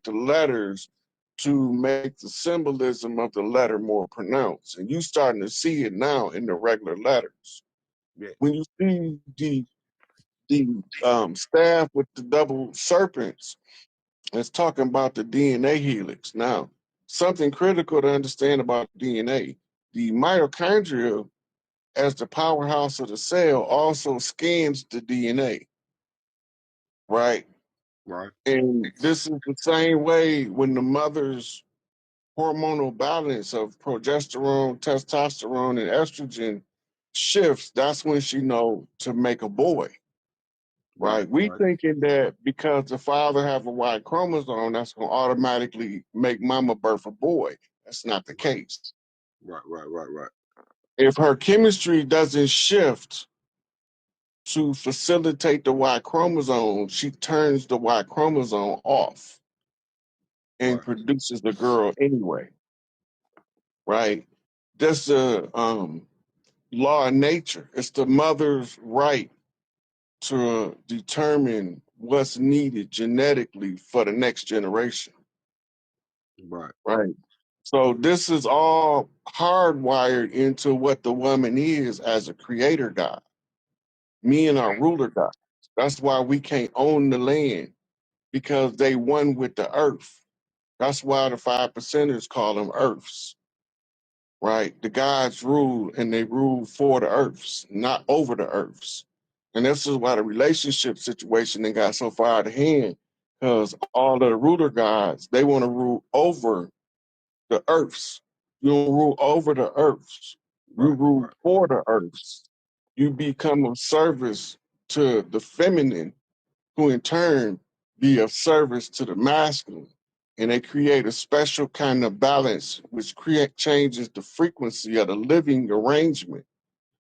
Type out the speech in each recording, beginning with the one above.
manipulate the letters to make the symbolism of the letter more pronounced. And you starting to see it now in the regular letters. Yeah. When you see the staff with the double serpents, it's talking about the DNA helix. Now, something critical to understand about DNA, the mitochondria as the powerhouse of the cell also scans the DNA, right? Right. And this is the same way when the mother's hormonal balance of progesterone, testosterone, and estrogen shifts, that's when she know to make a boy. Right. We thinking that because the father have a Y chromosome, that's gonna automatically make mama birth a boy. That's not the case. Right. If her chemistry doesn't shift to facilitate the Y chromosome, she turns the Y chromosome off and produces the girl anyway. Right? That's the law of nature. It's the mother's right to determine what's needed genetically for the next generation. Right. So this is all hardwired into what the woman is as a creator God. Me and our ruler God. That's why we can't own the land, because they one with the earth. That's why the 5%ers call them earths. Right? The gods rule, and they rule for the earths, not over the earths. And this is why the relationship situation then got so far out of hand, because all of the ruler gods, they want to rule over the earths. You don't rule over the earths. You rule for the earths. You become of service to the feminine, who in turn be of service to the masculine. And they create a special kind of balance which changes the frequency of the living arrangement.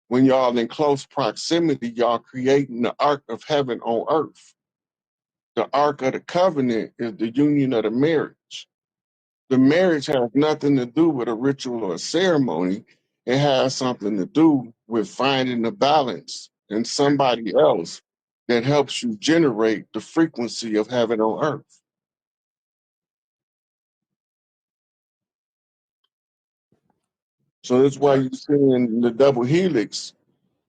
When y'all in close proximity, y'all creating the ark of heaven on earth. The ark of the covenant is the union of the marriage. The marriage has nothing to do with a ritual or a ceremony. It has something to do with finding the balance in somebody else that helps you generate the frequency of heaven on earth. So that's why you see in the double helix,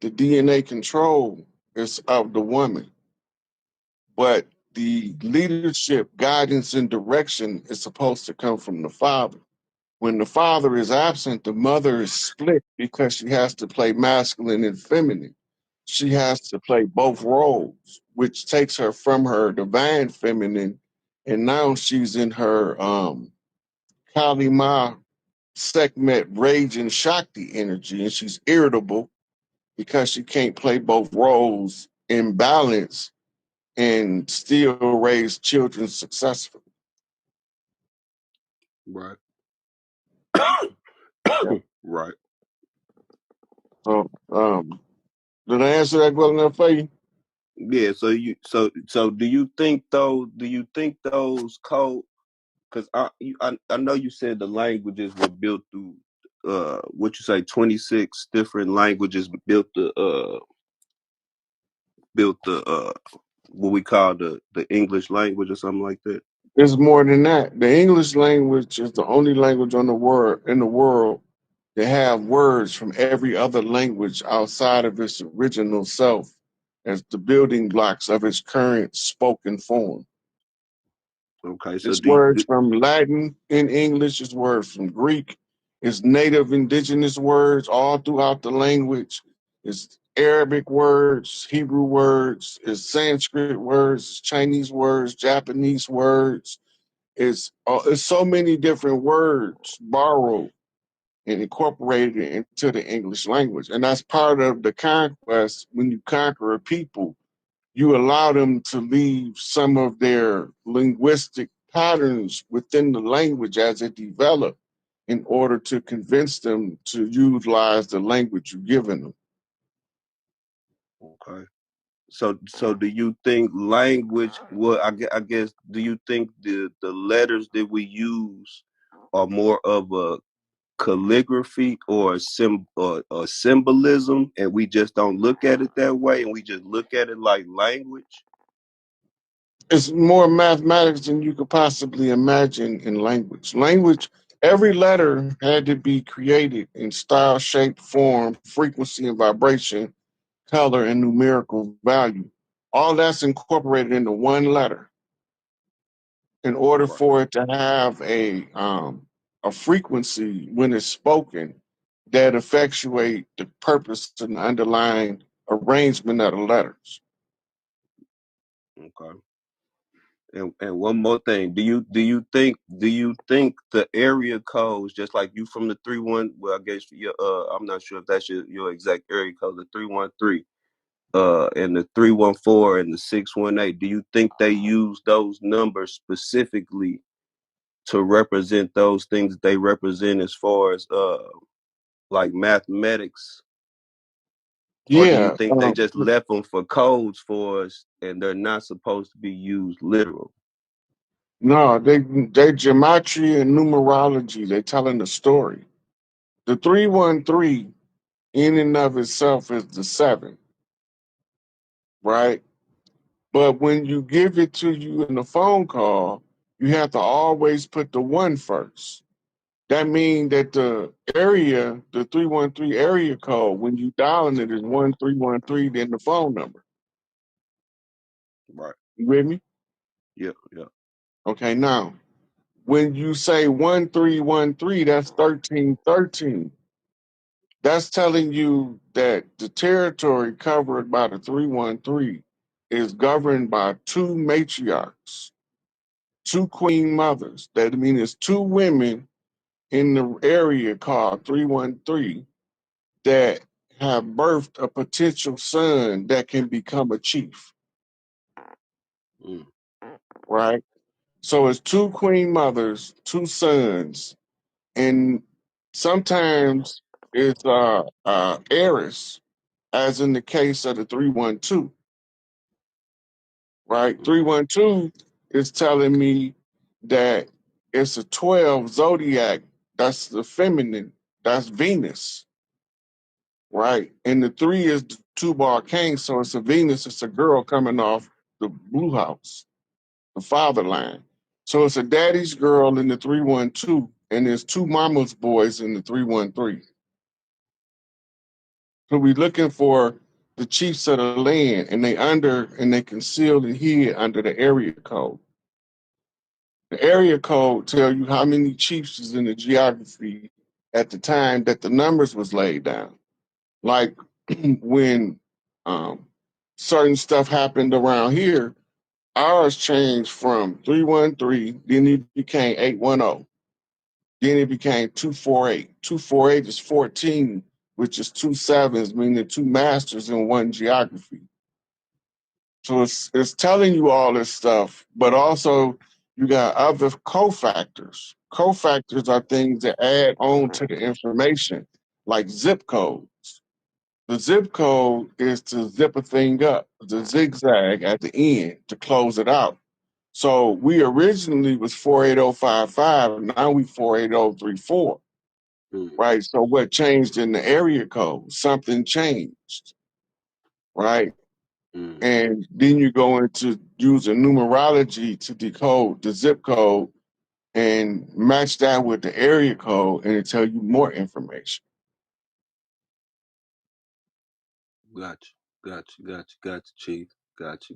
the DNA control is of the woman. But the leadership, guidance, and direction is supposed to come from the father. When the father is absent, the mother is split because she has to play masculine and feminine. She has to play both roles, which takes her from her divine feminine, and now she's in her Kali Ma, Sekhmet, rage and Shakti energy, and she's irritable because she can't play both roles in balance and still raise children successfully. Right. Yeah. Right. So, did I answer that well enough for you? Yeah. So do you think those code? Because I know you said the languages were built through what you say 26 different languages built the what we call the English language or something like that. It's more than that. The English language is the only language on the world in the world that have words from every other language outside of its original self as the building blocks of its current spoken form. Okay, so It's words from Latin in English, it's words from Greek, it's native indigenous words all throughout the language, it's Arabic words, Hebrew words, it's Sanskrit words, Chinese words, Japanese words. It's so many different words borrowed and incorporated into the English language. And that's part of the conquest. When you conquer a people, you allow them to leave some of their linguistic patterns within the language as it developed in order to convince them to utilize the language you've given them. okay. So do you think language? Well, I guess. Do you think the letters that we use are more of a calligraphy or or symbolism, and we just don't look at it that way, and we just look at it like language? It's more mathematics than you could possibly imagine in language. Language, every letter had to be created in style, shape, form, frequency, and vibration, color, and numerical value. All that's incorporated into one letter in order Right. for it to have a frequency when it's spoken that effectuate the purpose and the underlying arrangement of the letters. Okay. And one more thing, do you think the area codes, just like you from the 3-1, well, I guess your I'm not sure if that's your exact area code, the 313, and the 314 and the 618, do you think they use those numbers specifically to represent those things that they represent as far as like mathematics, or do you Yeah, think they just left them for codes for us and they're not supposed to be used literal? no, they geometry and numerology. They're telling the story. The 313 in and of itself is the seven, right? But when you give it to you in the phone call, you have to always put the one first. That means that the area, the 313 area code, when you dialing it is 1313, then the phone number. Right. You with me? Yeah, yeah. Okay, now when you say 1313, that's 1313. That's telling you that the territory covered by the 313 is governed by two matriarchs, two queen mothers. That means it's two women in the area called 313 that have birthed a potential son that can become a chief, Mm. right? So it's two queen mothers, two sons, and sometimes it's heiress, as in the case of the 312, right? Mm. 312 is telling me that it's a 12 zodiac. That's the feminine. That's Venus, right? And the three is the two bar king. So it's a Venus. It's a girl coming off the blue house, the father line. So it's a daddy's girl in the 312, and there's two mama's boys in the 313. So we're looking for the chiefs of the land, and they concealed and hid under the area code. The area code tell you how many chiefs is in the geography at the time that the numbers was laid down. Like when um, certain stuff happened around here, ours changed from 313, then it became 810, then it became 248. 248 is 14, which is two sevens, meaning two masters in one geography. So it's telling you all this stuff, but also you got other cofactors. Cofactors are things that add on to the information, like zip codes. The zip code is to zip a thing up, the zigzag at the end to close it out. So we originally was 48055, now we 48034, Mm. right? So what changed in the area code? Something changed, right? Mm. And then you go into using numerology to decode the zip code and match that with the area code, and it tell you more information. Gotcha. Gotcha, Chief. Gotcha.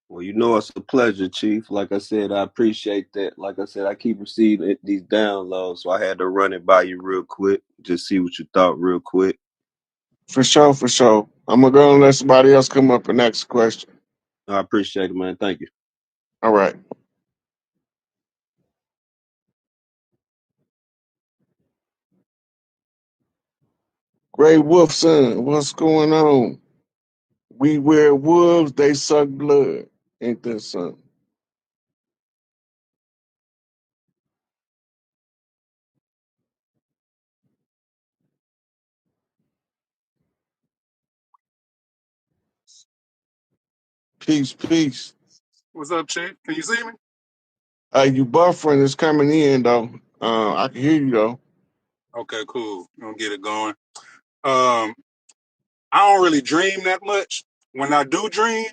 Well, it's a pleasure, Chief. Like I said, I appreciate that. Like I said, I keep receiving these downloads, so I had to run it by you real quick, just see what you thought real quick. For sure, for sure. I'm gonna go and let somebody else come up and ask a question. I appreciate it, man. Thank you. All right. Gray Wolf son, what's going on? We wear wolves, they suck blood. Ain't that something? Peace, peace. What's up, Chief? Can you see me? You buffering is coming in though. I can hear you though. Okay, cool. Gonna get it going. Um, I don't really dream that much. When I do dream,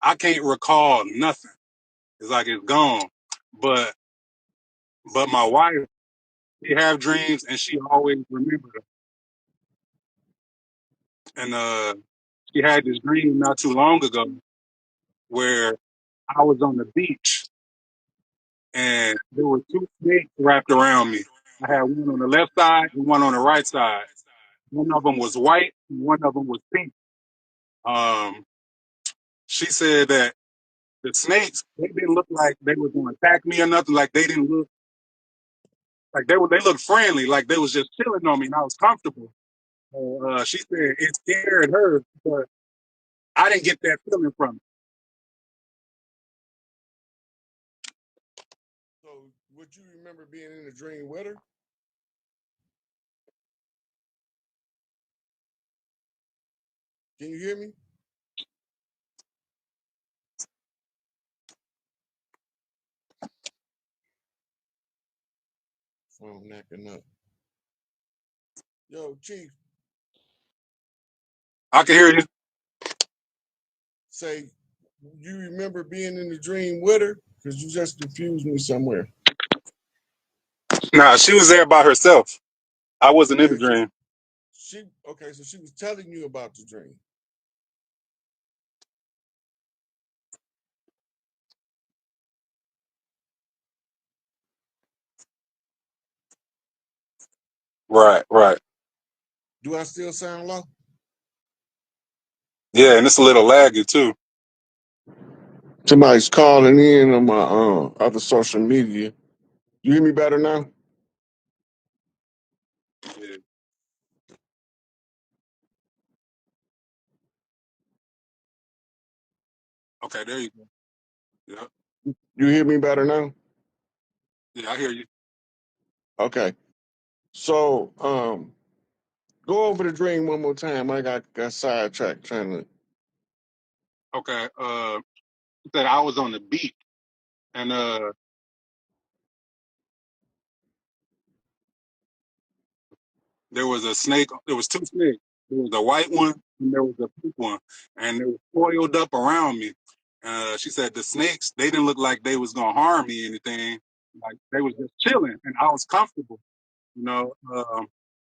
I can't recall nothing. It's like it's gone. But my wife, she have dreams and she always remember them. And she had this dream not too long ago where I was on the beach and there were two snakes wrapped around me. I had one on the left side and one on the right side. One of them was white and one of them was pink. Um, she said that the snakes, they didn't look like they were going to attack me or nothing. Like they didn't look like they looked friendly, like they was just chilling on me and I was comfortable. She said it scared her, but I didn't get that feeling from it. So, would you remember being in a dream with her? Can you hear me? Phone necking up. Yo, Chief, I can hear you. say you remember being in the dream with her? Because you just confused me somewhere. Nah, she was there by herself. I wasn't in the Okay, so dream. she okay, so she was telling you about the dream. Right, right. Do I still sound low? Yeah, and it's a little laggy too. Somebody's calling in on my other social media. You hear me better now? Yeah. Okay, there you go. Yeah, You hear me better now? yeah, I hear you. Okay. So go over the dream one more time. I got sidetracked trying to. Okay. She said I was on the beach and there was a snake. There was two snakes. There was a white one and there was a pink one, and they were coiled up around me. She said the snakes, they didn't look like they was gonna harm me or anything. Like they was just chilling, and I was comfortable, you know.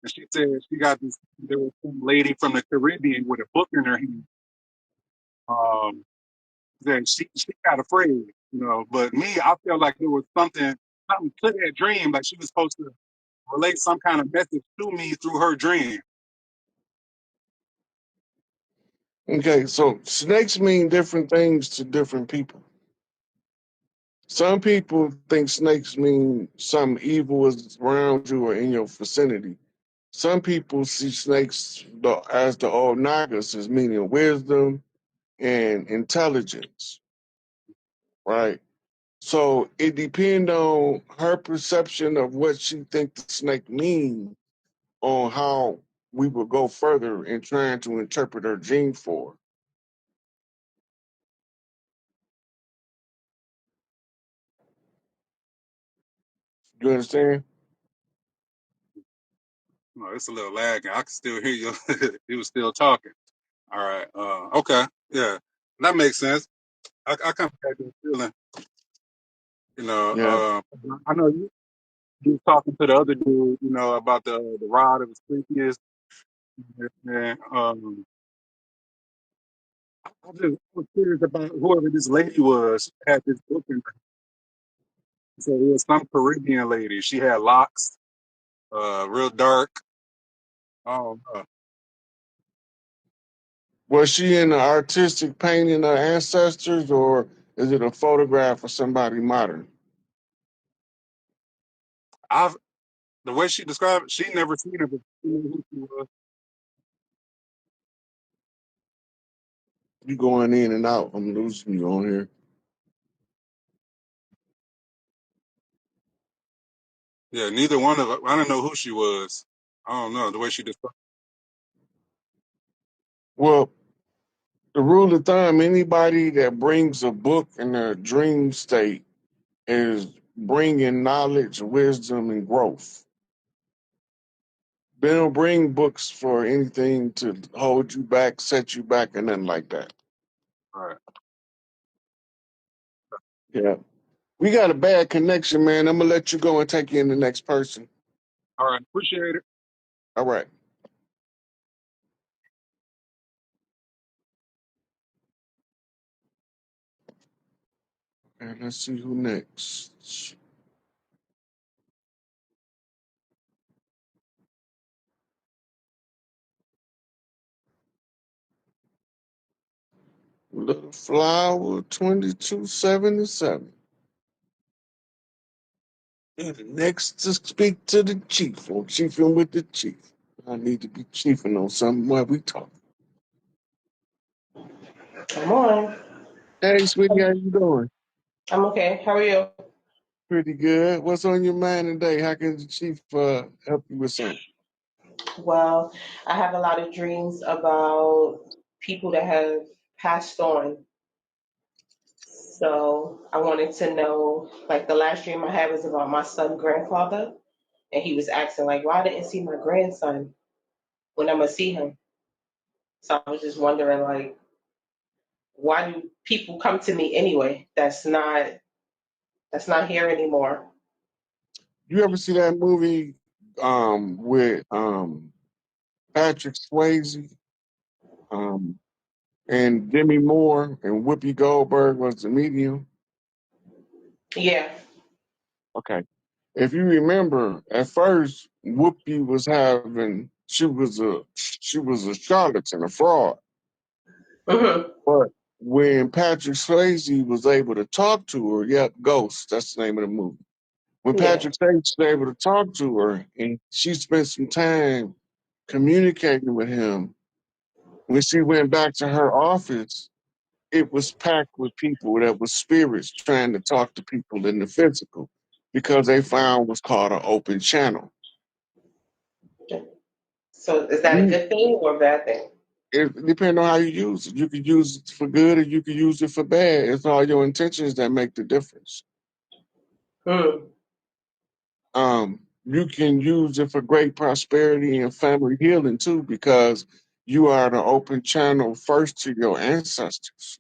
And she said she got this. There was some lady from the Caribbean with a book in her hand. Um, that she got afraid, you know. But me, I felt like there was something to that dream. Like she was supposed to relate some kind of message to me through her dream. Okay, so snakes mean different things to different people. Some people think snakes mean something evil is around you or in your vicinity. Some people see snakes as the old Nagas as meaning wisdom and intelligence, right? So it depends on her perception of what she think the snake means on how we will go further in trying to interpret her gene for. You understand? No, it's a little lagging. I can still hear you. He was still talking. All right. Okay. Yeah, that makes sense. I kind of had this feeling. You know. Yeah. I know you was talking to the other dude. You know about the rod of his previous. And I just was curious about whoever this lady was. Had this book in her. So it was some Caribbean lady. She had locks, real dark. Oh, Was she in the artistic painting of ancestors or is it a photograph of somebody modern? I've the way she described it, she never seen her, but she knew who she was. You going in and out. I'm losing you on here. Yeah, neither one of us. I don't know who she was. I don't know the way she described. Well, the rule of thumb, anybody that brings a book in a dream state is bringing knowledge, wisdom, and growth. They don't bring books for anything to hold you back, set you back, and nothing like that. Right. Yeah. We got a bad connection, man. I'm gonna let you go and take in the next person. All right, appreciate it. All right. And let's see who next. Little Flower 2277. Next to speak to the chief or chiefing with the chief. I need to be chiefing on something while we talk. Come on. Hey, sweetie, how you doing? I'm okay. How are you? Pretty good. What's on your mind today? How can the chief help you with something? Well, I have a lot of dreams about people that have passed on. So I wanted to know, like the last dream I had was about my son grandfather, and he was asking like, why I didn't see my grandson when I'm gonna see him? So I was just wondering like, why do people come to me anyway? That's not here anymore. You ever see that movie with Patrick Swayze um and Demi Moore and Whoopi Goldberg was the medium? Yeah. Okay. If you remember, at first Whoopi was having she was a charlatan, a fraud. Mhm. But when Patrick Swayze was able to talk to her, yep, Ghost, that's the name of the movie. When Yeah. Patrick Swayze was able to talk to her and she spent some time communicating with him, when she went back to her office, it was packed with people that were spirits trying to talk to people in the physical because they found what's called an open channel. So is that a You, good thing or a bad thing? it depends on how you use it. You could use it for good or you could use it for bad. It's all your intentions that make the difference. Hmm. You can use it for great prosperity and family healing too, because you are the open channel first to your ancestors.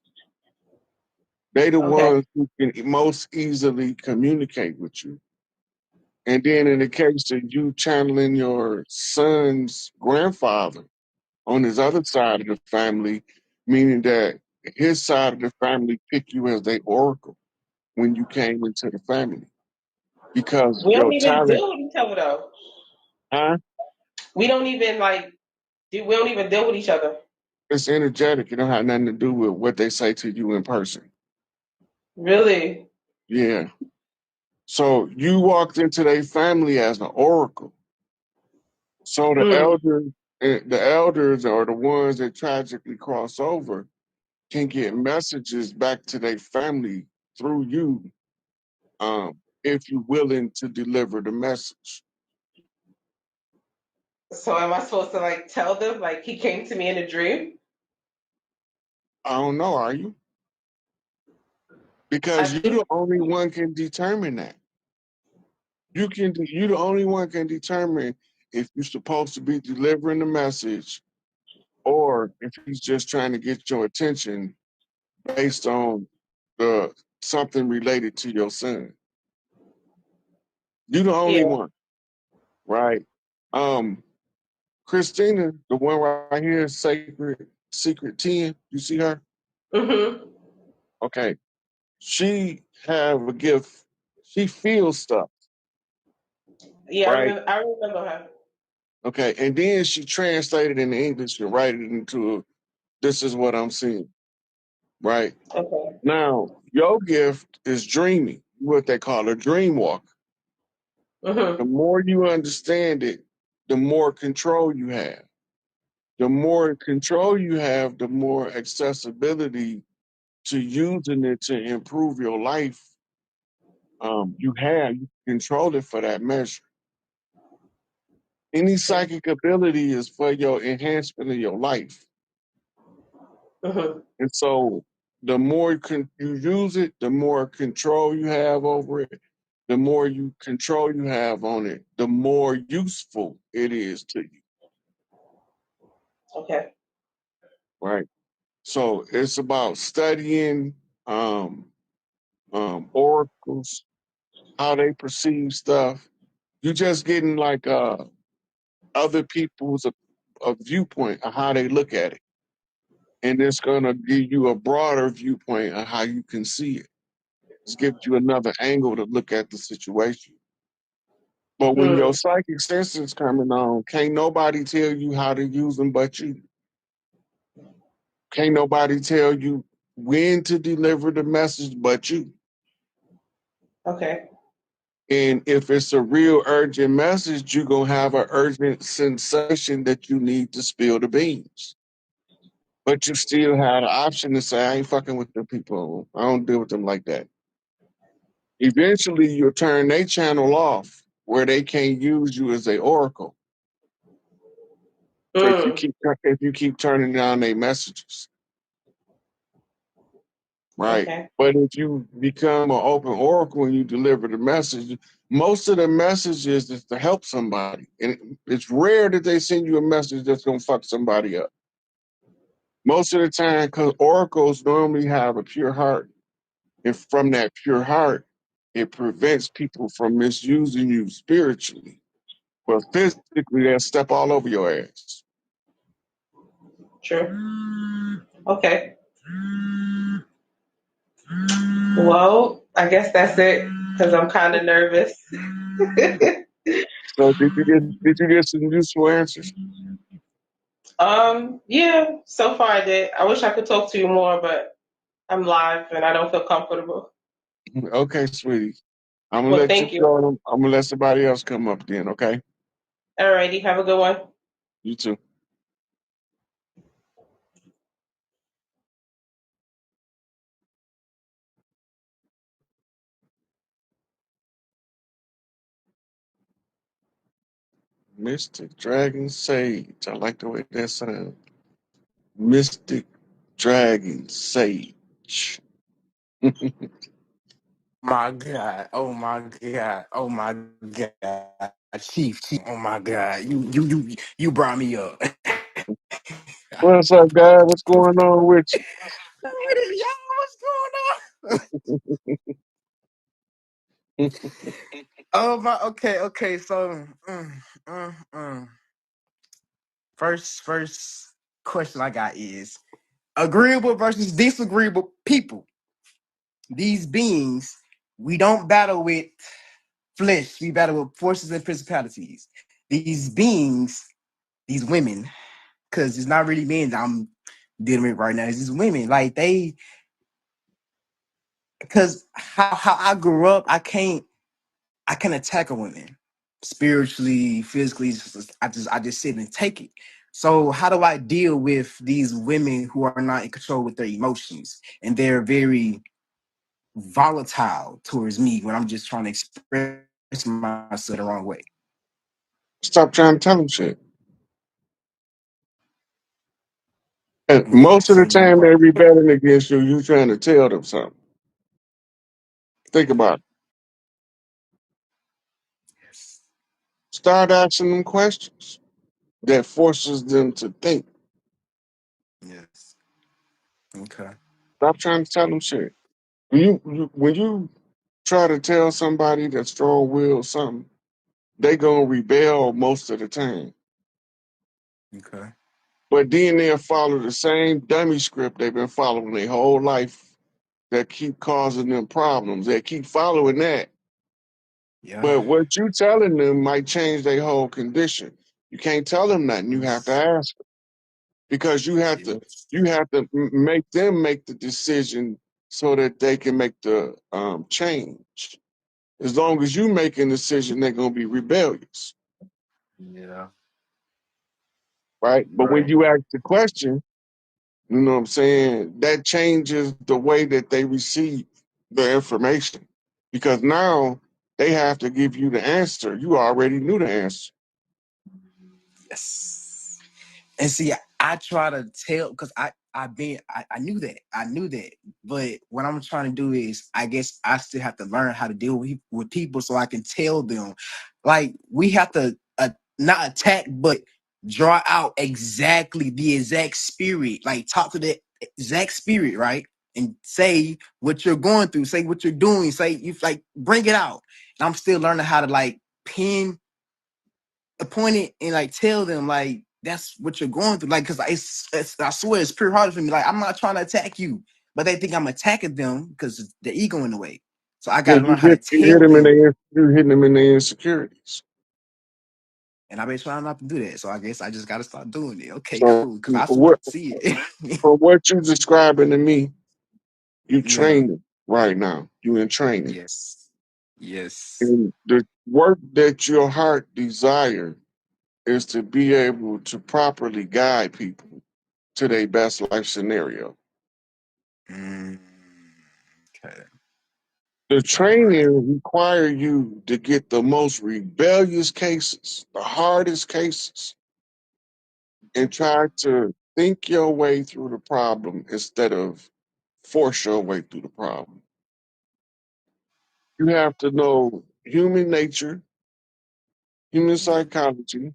They the Okay. ones who can most easily communicate with you. And then in the case of you channeling your son's grandfather on his other side of the family, meaning that his side of the family picked you as their oracle when you came into the family. Because We don't your even talent, deal with each other though. huh? We don't even we don't even deal with each other. It's energetic. It don't have nothing to do with what they say to you in person. Really? Yeah. So you walked into their family as an oracle. So Hmm. the elders are the ones that tragically cross over can get messages back to their family through you, if you're willing to deliver the message. So am I supposed to like tell them like he came to me in a dream? I don't know, are you? Because I you think the only one can determine that. You the only one can determine if you're supposed to be delivering the message or if he's just trying to get your attention based on the something related to your son. You the only yeah. one, right? Um, Christina, the one right here, Sacred Secret 10, you see her? Mhm. Okay. She have a gift. She feels stuff, Yeah, right? I remember her. Okay. And then she translated into English and write it into this is what I'm seeing, right? Okay. Now, your gift is dreaming, what they call a dream walk. The Mhm. more you understand it, the more control you have. The more control you have, the more accessibility to using it to improve your life you have. You control it for that measure. Any Okay. psychic ability is for your enhancement of your life. Mhm. And so the more you use it, the more control you have over it, the more you control you have on it, the more useful it is to you, Okay. right? So it's about studying, um, oracles, how they perceive stuff. You're just getting like other people's a viewpoint of how they look at it, and it's gonna give you a broader viewpoint of how you can see it. It's gives you another angle to look at the situation. But when your Mm, psychic senses coming on, can't nobody tell you how to use them but you. Can't nobody tell you when to deliver the message but you. okay. And if it's a real urgent message, you're gonna have an urgent sensation that you need to spill the beans. But you still have the option to say, I ain't fucking with the people. I don't deal with them like that. Eventually you'll turn their channel off where they can't use you as a oracle. Mm, If you keep turning down their messages, right? okay. But if you become an open oracle and you deliver the message, most of the messages is to help somebody. And it's rare that they send you a message that's gonna fuck somebody up. Most of the time, because oracles normally have a pure heart. And from that pure heart, it prevents people from misusing you spiritually. But physically, they'll step all over your ass. True. Okay. Well, I guess that's it because I'm kind of nervous. So did you get some useful answers? Yeah, so far I did. I wish I could talk to you more, but I'm live and I don't feel comfortable. Okay, sweetie. I'm gonna Well, let you thank you. go. I'm gonna let somebody else come up then. Okay. Alrighty, have a good one. You too. Mystic Dragon Sage. I like the way that sounds. Mystic Dragon Sage. My God. Oh my God. Oh my God. Chief. Oh my God. You brought me up. What's up, guy? What's going on with What is y'all? What's going on? you? Oh my. Okay. So, mm, mm. First question I got is agreeable versus disagreeable people. These beings, we don't battle with flesh. We battle with forces and principalities. These beings, these women, because it's not really men that I'm dealing with right now. It's just women. Like they, because how I grew up, I can attack a woman spiritually, physically. I just sit and take it. So how do I deal with these women who are not in control with their emotions and they're very volatile towards me when I'm just trying to express myself the wrong way? Stop trying to tell them shit. And Yeah. most of So the you time right. they're rebelling against you. You trying to tell them something. Think about it. Yes. Start asking them questions that forces them to think. Yes. Okay. Stop trying to tell them shit. When you try to tell somebody that's strong willed something, they gonna rebel most of the time. Okay. But then they'll follow the same dummy script they've been following their whole life that keep causing them problems. They keep following that. Yeah. But what you telling them might change their whole condition. You can't tell them nothing. You have to Yes. ask them because Yes. you have to make them make the decision so that they can make the change. As long as you make a decision, they're gonna be rebellious, Yeah. right? But when Right. you ask the question, you know what I'm saying, that changes the way that they receive the information. Because now they have to give you the answer. You already knew the answer. Yes. And see, I try to tell because I knew that. I knew that. But what I'm trying to do is I guess I still have to learn how to deal with people so I can tell them. Like we have to not attack, but draw out exactly the exact spirit. Like talk to the exact spirit, right? and say what you're going through, say what you're doing, say you like bring it out. And I'm still learning how to like pin a point it and like tell them like that's what you're going through. Like, cause it's I swear it's pure hearted for me. Like, I'm not trying to attack you, but they think I'm attacking them because the ego in the way. So I Yeah, gotta learn how to you hit tell them in them. their you hitting them in their insecurities. And I've been trying not to do that. So I guess I just gotta start doing it. Okay, So cool. Cause I what see it. from what you describing to me, you Yeah. training right now. You in training. Yes. Yes. And the work that your heart desire is to be able to properly guide people to their best life scenario. Mm, okay. The All right. training require you to get the most rebellious cases, the hardest cases, and try to think your way through the problem instead of force your way through the problem. You have to know human nature, human Yeah. psychology,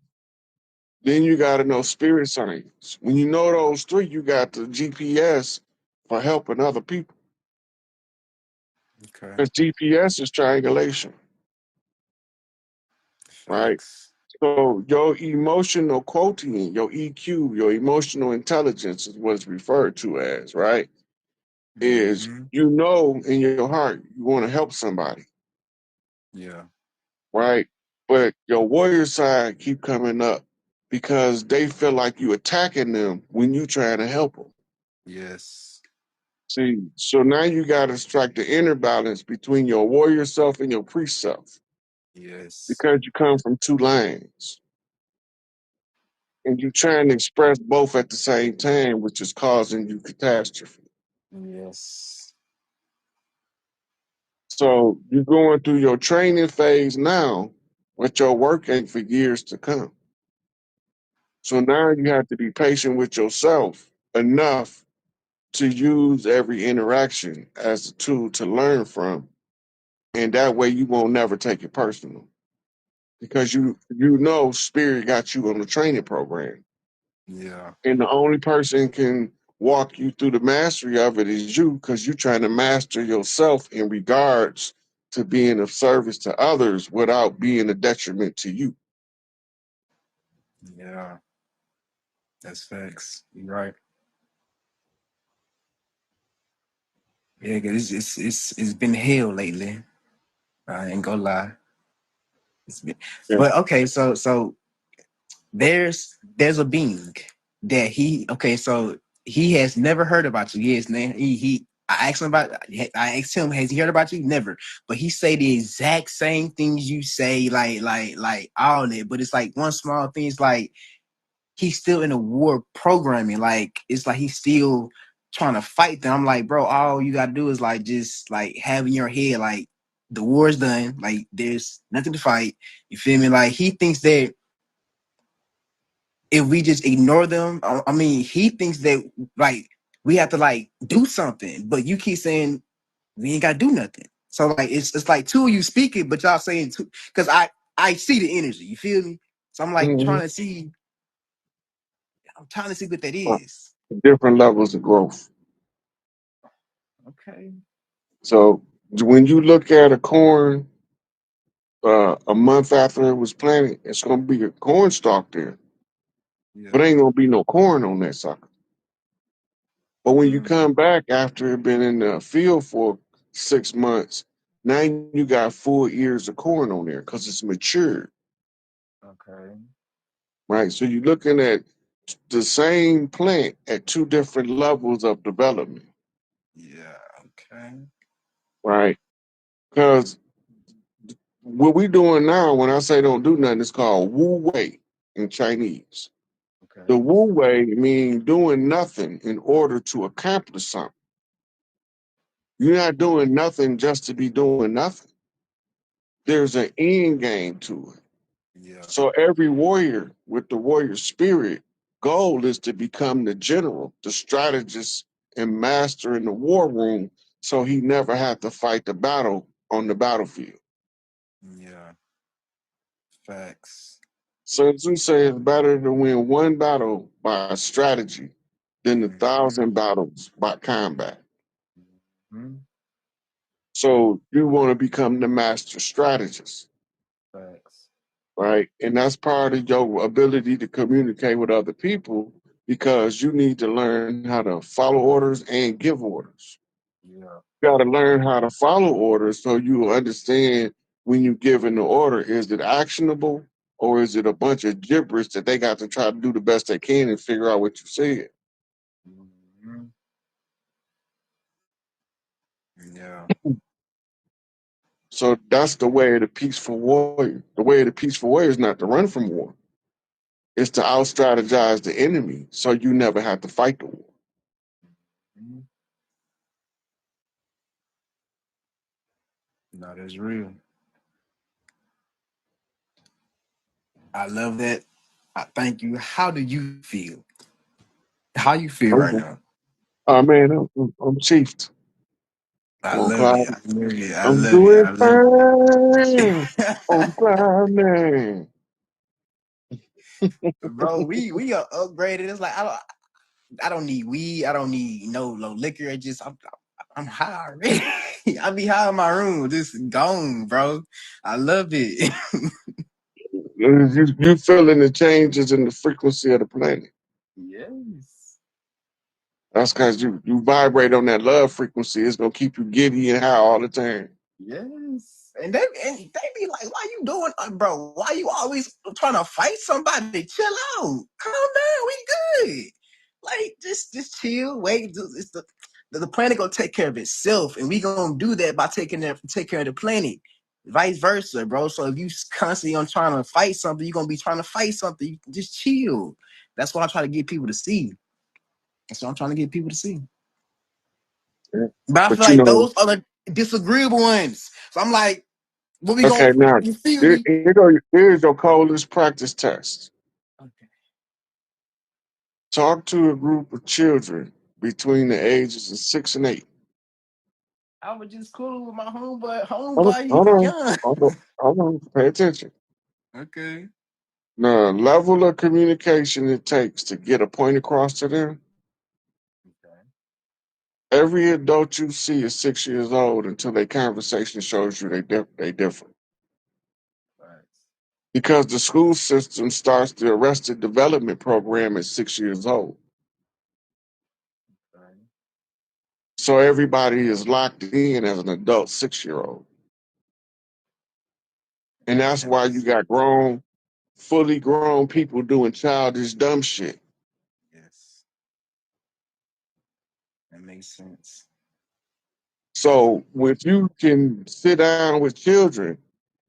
then you got to know spirit science. When you know those three, you got the GPS for helping other people. Okay. Because GPS is triangulation, right? Facts. So your emotional quotient, your EQ, your emotional intelligence is what's referred to as, right? Is Mm-hmm. you know in your heart you want to help somebody, Yeah. right? But your warrior side keep coming up because they feel like you attacking them when you trying to help them. Yes. See, so now you got to strike the inner balance between your warrior self and your priest self Yes. because you come from two lanes and you're trying to express both at the same time, which is causing you catastrophe. Yes. So you're going through your training phase now, but your work ain't for years to come. So now you have to be patient with yourself enough to use every interaction as a tool to learn from. And that way you won't never take it personal. Because you know spirit got you on the training program. Yeah. And the only person can walk you through the mastery of it is you because you're trying to master yourself in regards to being of service to others without being a detriment to you. Yeah. That's facts. You're right. Yeah, cause it's been hell lately. I ain't gonna lie. It's been, Yeah. but okay, so there's a being that he okay, so he has never heard about you. Yes, man. He I asked him about I asked him, has he heard about you? Never. But he say the exact same things you say, like all that. But it's like one small thing, it's like he's still in a war programming. Like it's like he's still trying to fight them. I'm like, bro, all you gotta do is like just like have in your head, like the war is done, like there's nothing to fight. You feel me? Like he thinks that if we just ignore them, I mean, he thinks that like we have to like do something, but you keep saying we ain't gotta do nothing. So like it's like two of you speaking, but y'all saying two because I see the energy, you feel me? So I'm like Mhm. I'm trying to see what that Uh, is. Different levels of growth. Okay. So when you look at a corn a month after it was planted, it's going to be a corn stalk there, but Yeah. ain't going to be no corn on that sucker. But when you Mm, come back after it been in the field for 6 months, now you got full ears of corn on there because it's matured, okay. right? So you're looking at the same plant at two different levels of development, Yeah. Okay. right? Because what we doing now, when I say don't do nothing, it's called Wu Wei in Chinese. Okay. The Wu Wei means doing nothing in order to accomplish something. You're not doing nothing just to be doing nothing. There's an end game to it. Yeah. So every warrior with the warrior spirit goal is to become the general, the strategist, and master in the war room so he never had to fight the battle on the battlefield. Yeah. Facts. Sun Tzu says it's better to win one battle by strategy than a Hmm. thousand battles by combat. Mhm. So you want to become the master strategist, Facts. right? And that's part of your ability to communicate with other people because you need to learn how to follow orders and give orders. Yeah. You got to learn how to follow orders so you understand when you give an order, is it actionable or is it a bunch of gibberish that they got to try to do the best they can and figure out what you said? Mhm. Yeah. So that's the way of the peaceful warrior. The way of the peaceful warrior is not to run from war. It's to out strategize the enemy so you never have to fight the war. Mhm. No, that's real. I love that. I thank you. How do you feel? How you feel right I'm, now? oh man, I'm chiefed. I I'm on love cloud. it. I love it. I I'm love it. doing I love fine it. on cloud nine. Bro, we are upgraded. It's like I don't need weed. I don't need no liquor. It just I'm high already. I be high in my room, just gone, bro. I love it. You feeling the changes in the frequency of the planet. Yes. That's because you vibrate on that love frequency. It's gonna keep you giddy and high all the time. Yes. And they be like, why you doing, bro? Why you always trying to fight somebody? Chill out. Calm down. We good. Like just chill. Wait. It's the planet gonna take care of itself, and we gonna do that by take care of the planet. Vice versa, bro. So if you constantly on trying to fight something, you're gonna be trying to fight something. Just chill. That's what I try to get people to see. That's what I'm trying to get people to see. Yeah. But I feel But you like know, those are the disagreeable ones. So I'm like, what we okay, gonna, now you feel me? here's your coldest practice test. Okay. Talk to a group of children between the ages of 6 and 8. I was just cool with my homeboy. Hold Homeboy, on, hold he on, young. hold on. Pay attention. Okay. The level of communication it takes to get a point across to them. Okay. Every adult you see is 6 years old until their conversation shows you they different. Right. Because the school system starts the Arrested Development Program at 6 years old. Right. So everybody is locked in as an adult 6 year old. And that's That why makes you sense. got grown, fully grown people doing childish, dumb shit. Yes. That makes sense. So if you can sit down with children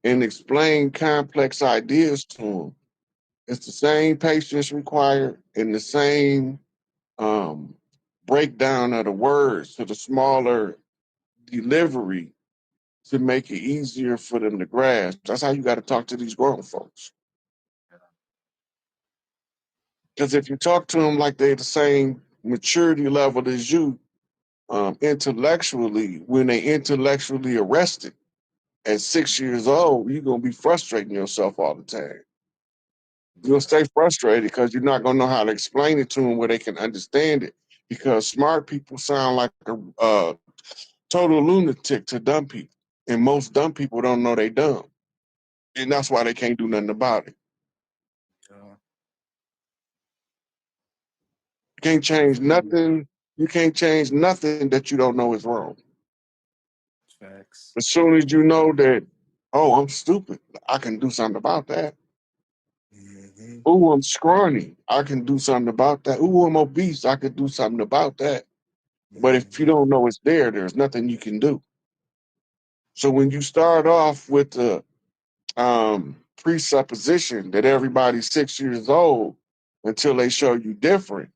and explain complex ideas to them, it's the same patience required and the same um, breakdown of the words to the smaller delivery to make it easier for them to grasp. That's how you got to talk to these grown folks. Yeah. Because if you talk to them like they're the same maturity level as you, intellectually, when they intellectually arrested at 6 years old, you're gonna be frustrating yourself all the time. You're gonna Yeah. stay frustrated because you're not gonna know how to explain it to them where they can understand it. Because smart people sound like a total lunatic to dumb people, and most dumb people don't know they dumb, and that's why they can't do nothing about it. Yeah. You can't That's change real. nothing. You can't change nothing that you don't know is wrong. Facts. As soon as you know that, oh, I'm stupid, I can do something about that. Mm-hmm. Oh, I'm scrawny, I can do something about that. Oh, I'm obese, I could do something about that. But if you Mm-hmm. don't know it's there, there's nothing you can do. So when you start off with the presupposition that everybody's 6 years old until they show you different,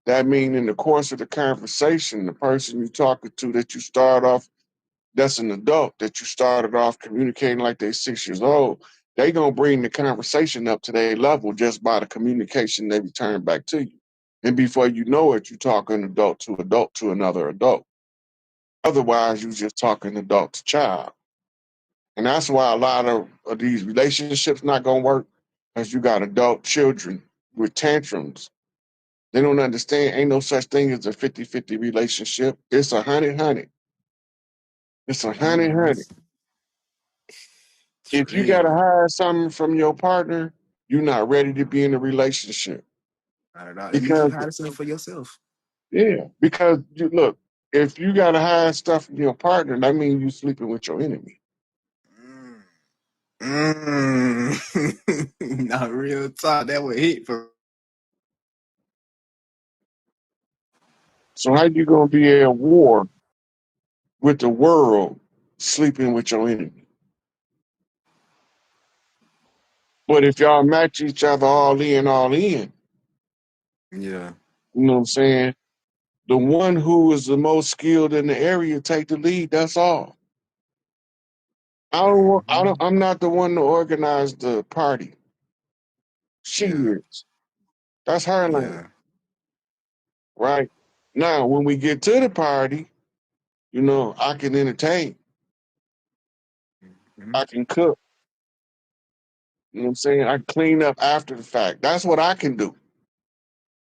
that means in the course of the conversation, the person you're talking to that you start off that's an adult that you started off communicating like they're 6 years old, they gonna bring the conversation up to their level just by the communication they return back to you. And before you know it, you're talking adult to another adult. Otherwise, you just talking adult to child. And that's why a lot of these relationships not gonna work, because you got adult children with tantrums. They don't understand ain't no such thing as a 50-50 relationship. It's a 100-100. It's a honey, Mm-hmm. honey. It's If you gotta real. hide something from your partner, you're not ready to be in a relationship. Not at all. That means you Because hide something for yourself. yeah, because you look, if you gotta hide stuff from your partner, that means you sleeping with your enemy. Mm. Not real talk. That would hit for. So how you gonna be at war with the world sleeping with your enemy? But if y'all match each other all in, Yeah. you know what I'm saying? The one who is the most skilled in the area take the lead. That's all. Hmm. I'm not the one to organize the party. She Yeah. is. That's her lane, Yeah. right? Now, when we get to the party, I can entertain, Hmm. I can cook, you know what I'm saying? I clean up after the fact. That's what I can do.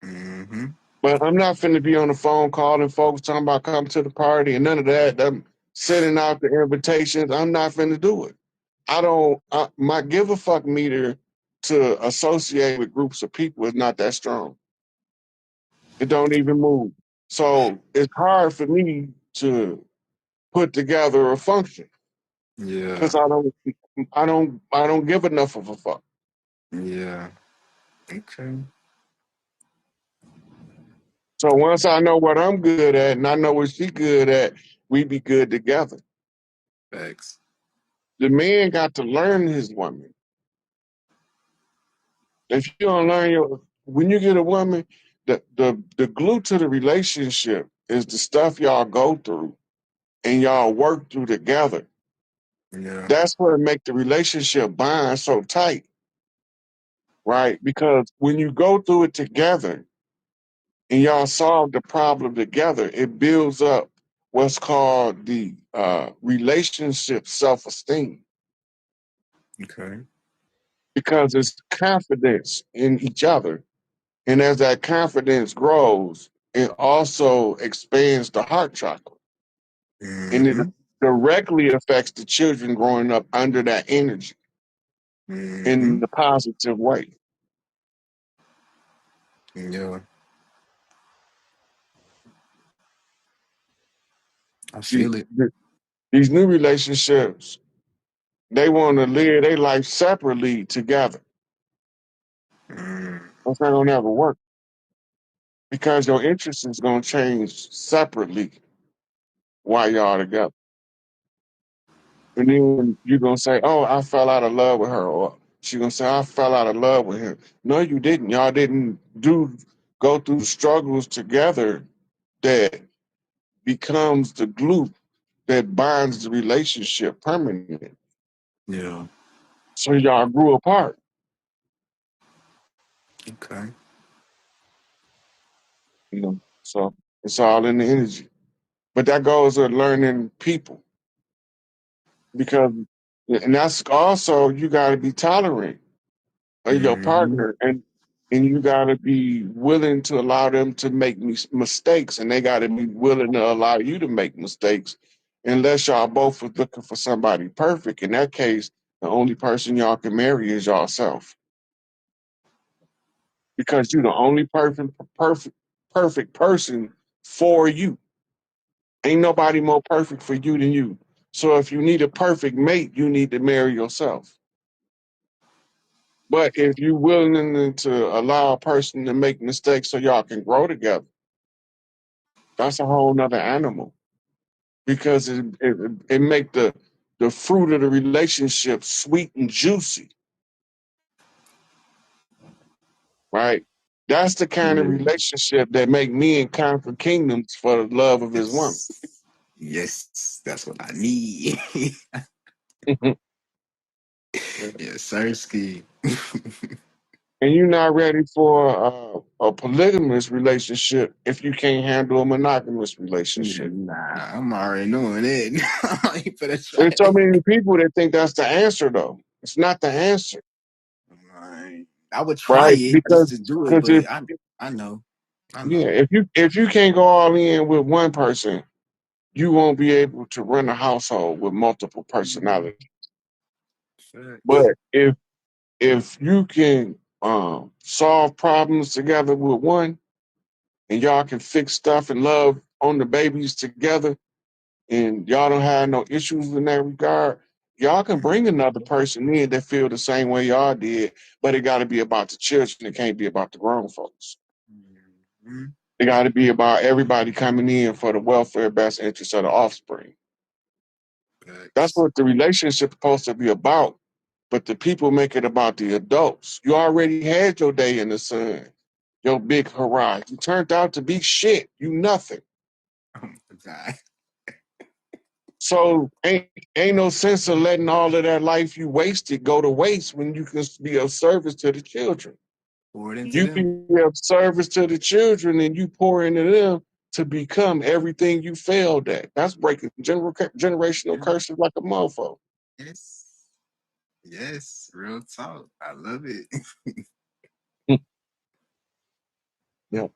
Hmm. But I'm not finna be on the phone calling folks talking about coming to the party and none of that. I'm sending out the invitations. I'm not finna do it. I don't, my give a fuck meter to associate with groups of people is not that strong. It don't even move. So it's hard for me to put together a function because Yeah. I don't give enough of a fuck. Yeah. Okay. So once I know what I'm good at and I know what she good at, we be good together. Facts. The man got to learn his woman. If you don't learn when you get a woman, the glue to the relationship is the stuff y'all go through and y'all work through together. Yeah. That's what make the relationship bond so tight, right? Because when you go through it together and y'all solve the problem together, it builds up what's called the relationship self-esteem Okay. because it's confidence in each other. And as that confidence grows, it also expands the heart chakra. And it Hmm. directly affects the children growing up under that energy in Hmm. the positive way. Yeah. I See, feel it. these new relationships, they want to live their life separately together. Mm. That's not gonna ever work because your interest is gonna change separately while y'all together. And then you're gonna say, "Oh, I fell out of love with her," or she's gonna say, "I fell out of love with him." No, you didn't. Y'all didn't do go through struggles together that becomes the glue that binds the relationship permanently. Yeah. So y'all grew apart, Okay. you know. So it's all in the energy. But that goes with learning people because, and that's also you got to be tolerant of your Hmm. partner, and you got to be willing to allow them to make mistakes, and they got to be willing to allow you to make mistakes. Unless y'all both was looking for somebody perfect, in that case, the only person y'all can marry is yourself because you're the only perfect person for you. Ain't nobody more perfect for you than you. So if you need a perfect mate, you need to marry yourself. But if you're willing to allow a person to make mistakes so y'all can grow together, that's a whole nother animal because it make the fruit of the relationship sweet and juicy, right? That's the kind of Yeah. relationship that make men conquer kingdoms for the love of his woman. Yes. Yes. That's what I need. Yes, sir. Ski. And you're not ready for a polygamous relationship if you can't handle a monogamous relationship. Nah, I'm already knowing it. I ain't finna try There's so it. many people that think that's the answer, though. It's not the answer, I would try right? it just to do it, Because but I know. I yeah, know. if you can't go all in with one person, you won't be able to run a household with multiple personalities. Facts. But if you can solve problems together with one, and y'all can fix stuff and love on the babies together, and y'all don't have no issues in that regard, y'all can bring another person in that feel the same way y'all did, but it got to be about the children. It can't be about the grown folks. Mhm. It got to be about everybody coming in for the welfare, best interest of the offspring. That's Facts. what the relationship is supposed to be about. But the people make it about the adults. You already had your day in the sun, your big hurrah. You turned out to be shit. You nothing. Oh my God. So ain't no sense of letting all of that life you wasted go to waste when you can be of service to the children. Pour it into You them. be of service to the children and you pour into them to become everything you failed at. That's breaking generational Yeah. curses like a mofo. Yes. Yes. Real talk. I love it. Yeah.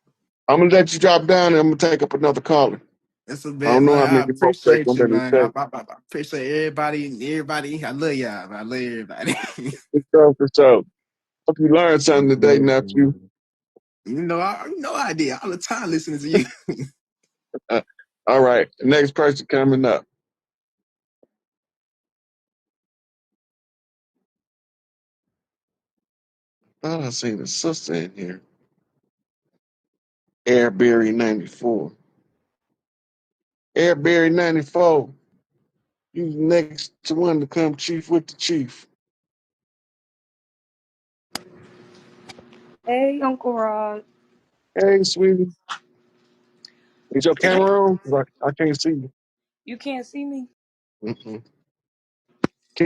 I'm gonna let you drop down and I'm gonna take up another caller. That's a I bit, don't know man. how I many folks they appreciate gonna you, let me man. take. I appreciate everybody. Everybody. I love y'all. Man. I love everybody. For sure. Hope you learned something today, nephew. I did all the time listening to you. Uh, all right. The next person coming up. Thought I seen a sister in here. Airberry 94. Airberry 94. You the next one to come chief with the chief. Hey, Uncle Rod. Hey, sweetie. Is your camera on? 'Cause I can't see you. You can't see me? Mm-mm.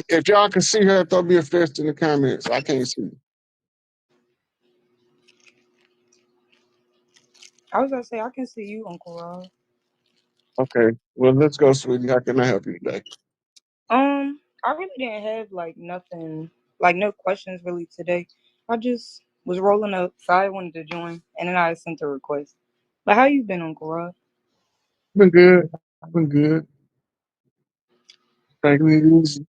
If y'all can see her, throw me a fist in the comments. I can't see you. I was gonna say I can see you, Uncle Rod. Okay. Well, let's go, sweetie. How can I help you today? I really didn't have like nothing, like no questions really today. I just was rolling up, so I wanted to join, and then I sent a request. But how you been, Uncle Rod? Been good. I've been good. Taking it easy.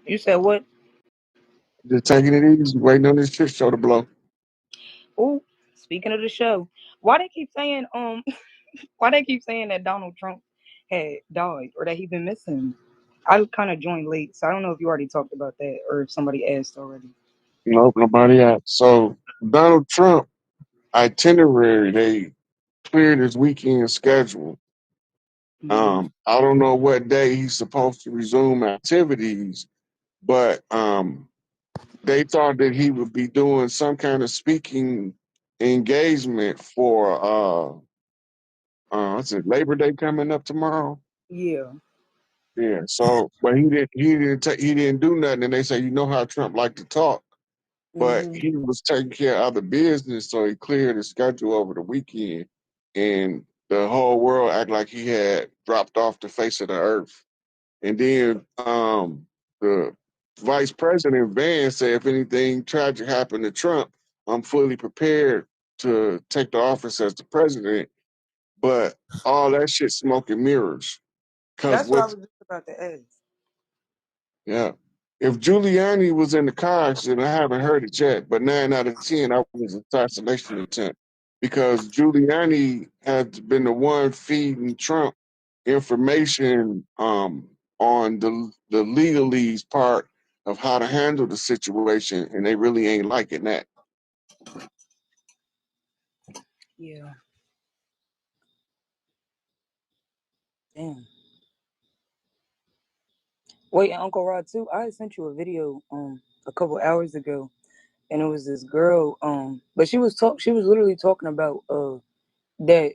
You said what? Just taking it easy. Waiting on this shit show to blow. Oh, speaking of the show, why they keep saying why they keep saying that Donald Trump had died or that he been missing? I kind of joined late, so I don't know if you already talked about that or if somebody asked already. Nope, nobody else. So Donald Trump itinerary, they cleared his weekend schedule. Yeah. I don't know what day he's supposed to resume activities, but they thought that he would be doing some kind of speaking engagement for what's it, Labor Day coming up tomorrow. Yeah. Yeah. So, but he didn't do nothing, and they say, you know how Trump liked to talk, but Hmm. he was taking care of other business, so he cleared his schedule over the weekend, and the whole world act like he had dropped off the face of the earth. And then the vice president Vance said, if anything tragic happened to Trump, I'm fully prepared to take the office as the president. But all that shit smoke and mirrors. Cause That's what I what was just about to ask. Yeah. If Giuliani was in the car accident, I haven't heard it yet, but 9 out of 10, that was an assassination attempt because Giuliani has been the one feeding Trump information on the legalese part of how to handle the situation, and they really ain't liking that. Yeah. Damn. Wait, and Uncle Rod too. I had sent you a video a couple hours ago, and it was this girl but she was literally talking about that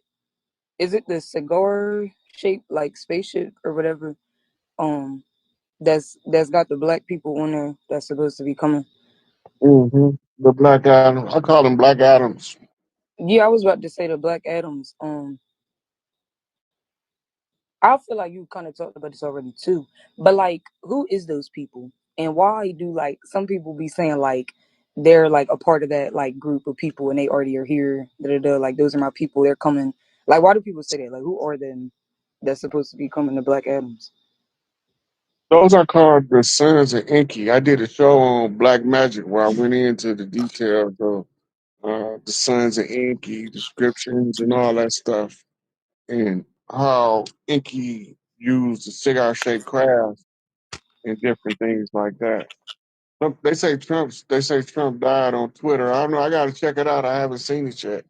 is it the cigar shaped like spaceship or whatever um that's got the black people on there that's supposed to be coming. Mm-hmm. The Black Adam, I call them Black Adams. Yeah, I was about to say the Black Adams. I feel like you kind of talked about this already too, but like, who is those people, and why do like some people be saying like they're like a part of that like group of people and they already are here? Da, da, da, like those are my people. They're coming. Like, why do people say that? Like, who are them that's supposed to be coming to Black Adams? Those are called the Sons of Inky. I did a show on Black Magic where I went into the details of the Sons of Inky, descriptions, and all that stuff, and how Inky used the cigar shaped craft and different things like that. They say Trump died on Twitter. I don't know. I got to check it out. I haven't seen it yet.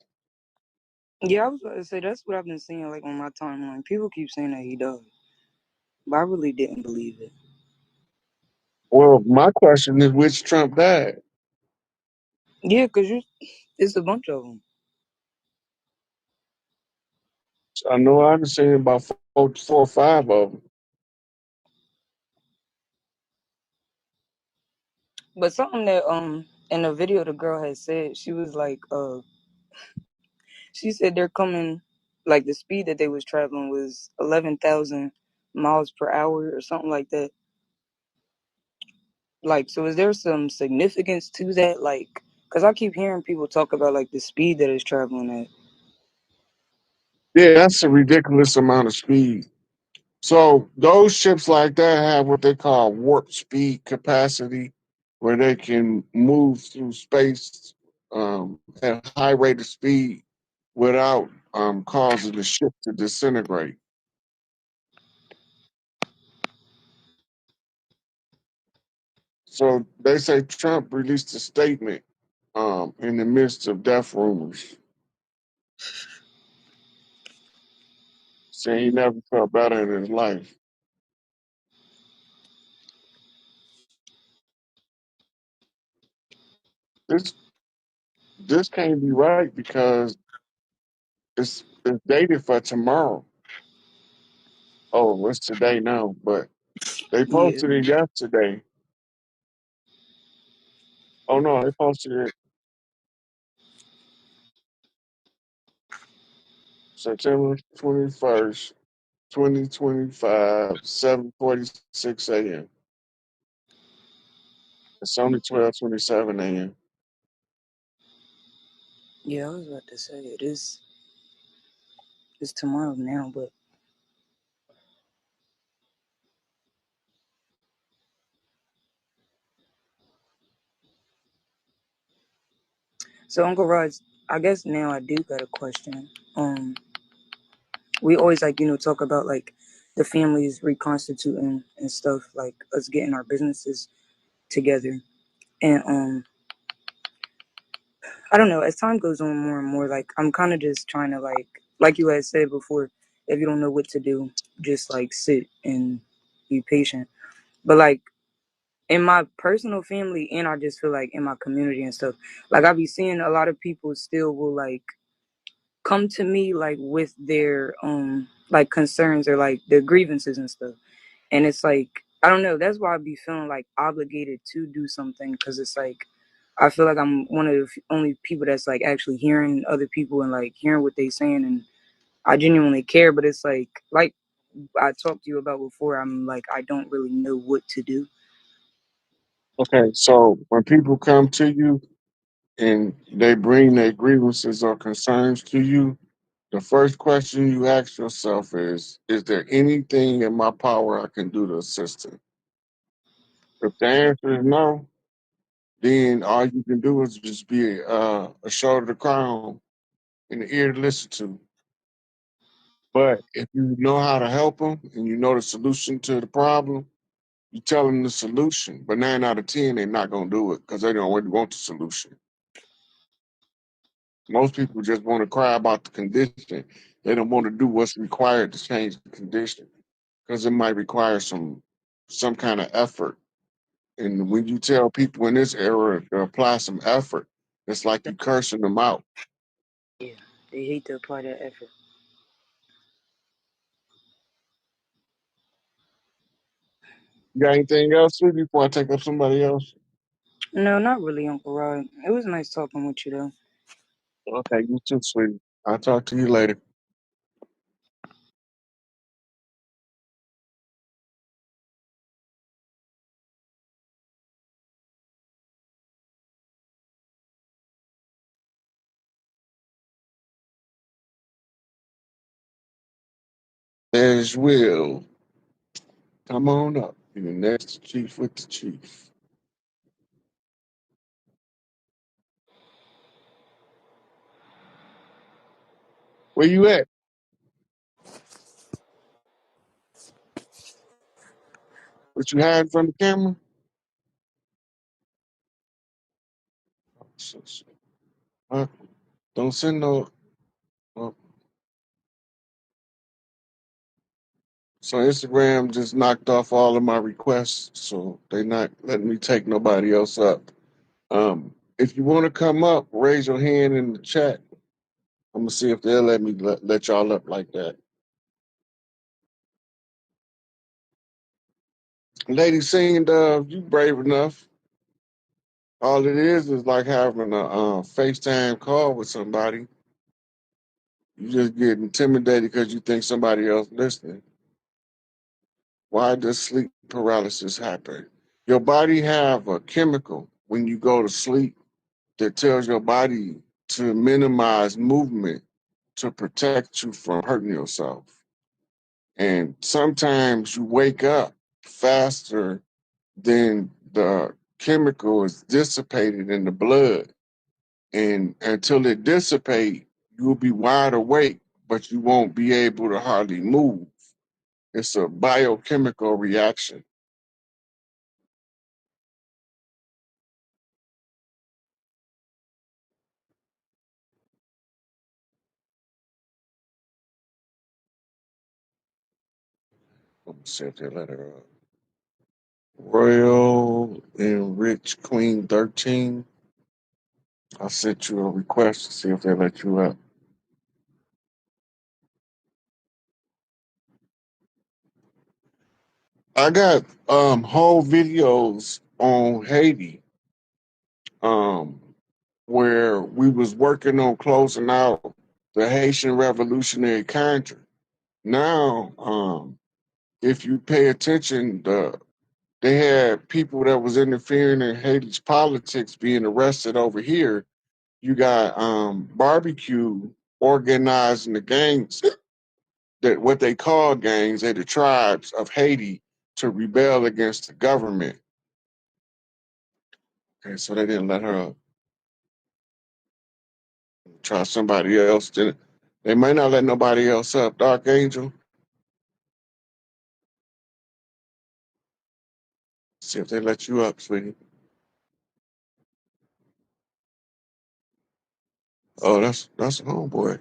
Yeah, I was about to say that's what I've been seeing like on my timeline. People keep saying that he died, but I really didn't believe it. Well, my question is, which Trump died? Yeah, cause it's a bunch of them. I know I've seen about four or five of them. But something that in the video the girl had said, she was like she said they're coming, like the speed that they was traveling was 11,000 miles per hour or something like that. Like, so is there some significance to that? Like, cause I keep hearing people talk about like the speed that it's traveling at. Yeah, that's a ridiculous amount of speed. So those ships like that have what they call warp speed capacity, where they can move through space at high rate of speed without causing the ship to disintegrate. So they say Trump released a statement in the midst of death rumors, saying he never felt better in his life. This this can't be right because it's dated for tomorrow. Oh, what's today now? But they Yeah, posted it yesterday. Oh no, they posted it September 21st, 2025, 7:46 a.m. It's only 12:27 a.m. yeah. I was about to say it is. It's tomorrow now, but so Uncle Rod, I guess now I do got a question. We always like talk about like the families reconstituting and stuff, like us getting our businesses together, and I don't know. As time goes on more and more, like I'm kind of just trying to like you had said before, if you don't know what to do, just like sit and be patient. But like in my personal family, and I just feel like in my community and stuff, like I be seeing a lot of people still will like come to me like with their like concerns or like their grievances and stuff, and it's like I don't know. That's why I be feeling like obligated to do something because it's like I feel like I'm one of the only people that's like actually hearing other people and like hearing what they saying, and I genuinely care. But it's like I talked to you about before. I'm like I don't really know what to do. Okay, so when people come to you and they bring their grievances or concerns to you, the first question you ask yourself is there anything in my power I can do to assist them? If the answer is no, then all you can do is just be a shoulder to cry on and an ear to listen to. But if you know how to help them and you know the solution to the problem, you tell them the solution. But 9 out of 10, they're not going to do it because they don't really want the solution. Most people just want to cry about the condition. They don't want to do what's required to change the condition because it might require some kind of effort. And when you tell people in this era to apply some effort, it's like you cursing them out. Yeah, they hate to apply that effort. You got anything else, sweetie, before I take up somebody else? No, not really, Uncle Rod. It was nice talking with you though. Okay, you too, sweetie. I'll talk to you later. as well. Come on up. You're the next chief with the chief. Where you at? What you hiding from the camera? Huh? Don't send no. uh, So Instagram just knocked off all of my requests, so they not letting me take nobody else up. If you want to come up, raise your hand in the chat. I'm gonna see if they'll let me let y'all up like that. Lady singing, you brave enough. All it is like having a FaceTime call with somebody. You just get intimidated because you think somebody else listening. Why does sleep paralysis happen? Your body have a chemical when you go to sleep that tells your body to minimize movement to protect you from hurting yourself. And sometimes you wake up faster than the chemical is dissipated in the blood. And until it dissipates, you'll be wide awake, but you won't be able to hardly move. It's a biochemical reaction. Let me set that letter up. Royal Enrich Queen 13. I sent you a request to see if they let you up. I got whole videos on Haiti um where we was working on closing out the Haitian Revolutionary Country. Now, if you pay attention, they had people that was interfering in Haiti's politics being arrested over here. You got barbecue organizing the gangs that what they call gangs, they're the tribes of Haiti to rebel against the government. Okay, so they didn't let her try somebody else. They might not let nobody else up. Dark Angel, see if they let you up, sweetie. Oh, that's a homeboy.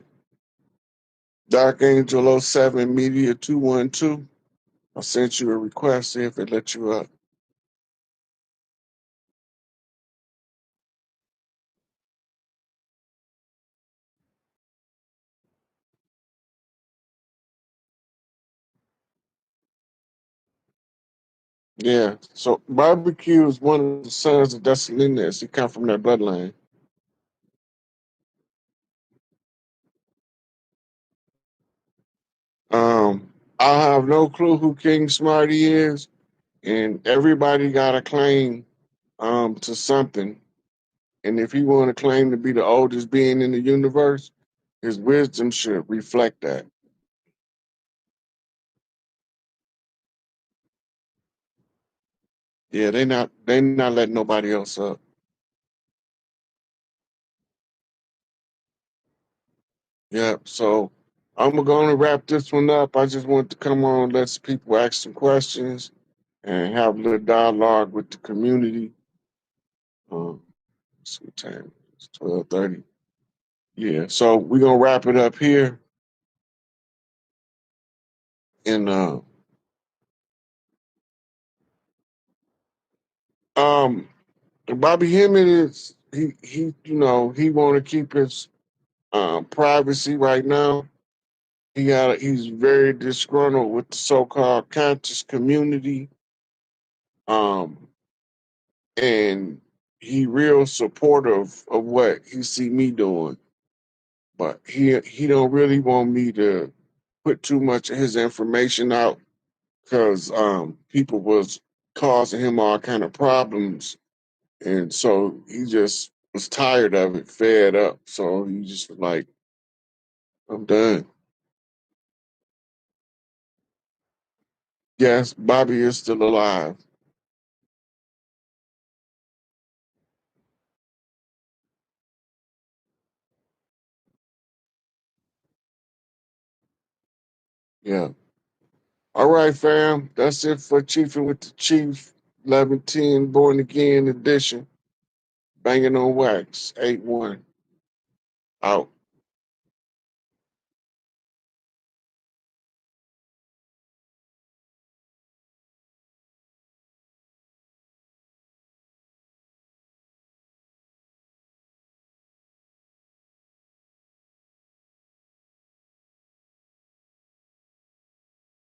Dark Angel oh 07 Media 212. I sent you a request, see if they let you up. Yeah, so barbecue is one of the sons of Dessalines. He come from that bloodline. I have no clue who King Smarty is, and everybody got a claim to something. And if he want to claim to be the oldest being in the universe, his wisdom should reflect that. Yeah, they not letting nobody else up. Yeah, so I'm gonna wrap this one up. I just want to come on, let some people ask some questions and have a little dialogue with the community. Um, it's what time? It's 12:30. Yeah, so we're gonna wrap it up here. And um, Bobby Hemmett is he want to keep his privacy right now. He's very disgruntled with the so-called conscious community. Um, and he real supportive of what he see me doing, but he don't really want me to put too much of his information out because people was causing him all kind of problems, and so he just was tired of it, fed up. So he just was like, I'm done. Yes, Bobby is still alive. Yeah. All right, fam. That's it for Chiefing with the Chief. 1110 Born Again Edition. Banging on Wax. 8-1. Out.